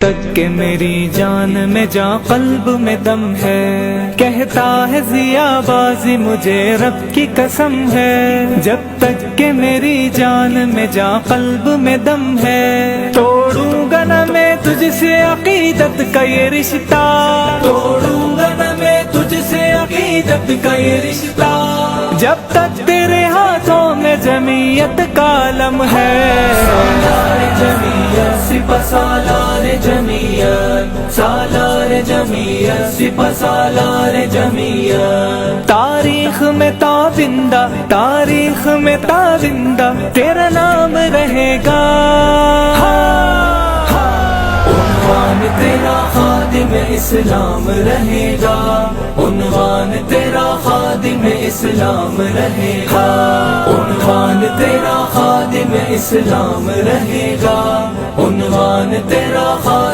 تک کہ میری جان میں جا قلب میں دم ہے، کہتا ہے ضیا بازی مجھے رب کی قسم ہے، جب تک کہ میری جان میں جا قلب میں دم ہے، توڑوں گا نہ میں تجھ سے عقیدت کا یہ رشتہ، توڑوں گا نہ میں تجھ سے عقیدت کا یہ رشتہ، جب تک تیرے ہاتھوں میں جمعیت کا علم ہے، سالار جمعیت سپہ سالار جمعیت، سالار جمعیت سپہ سالار جمعیت، تاریخ میں تابندہ، تاریخ میں تابندہ تیرا نام رہے گا، عنوان تیرا خادم اسلام رہے گا، عنوان تیرا خادم اسلام رہے گا، عنوان تیرا خادم اسلام رہے گا، عنوان تیرا خادم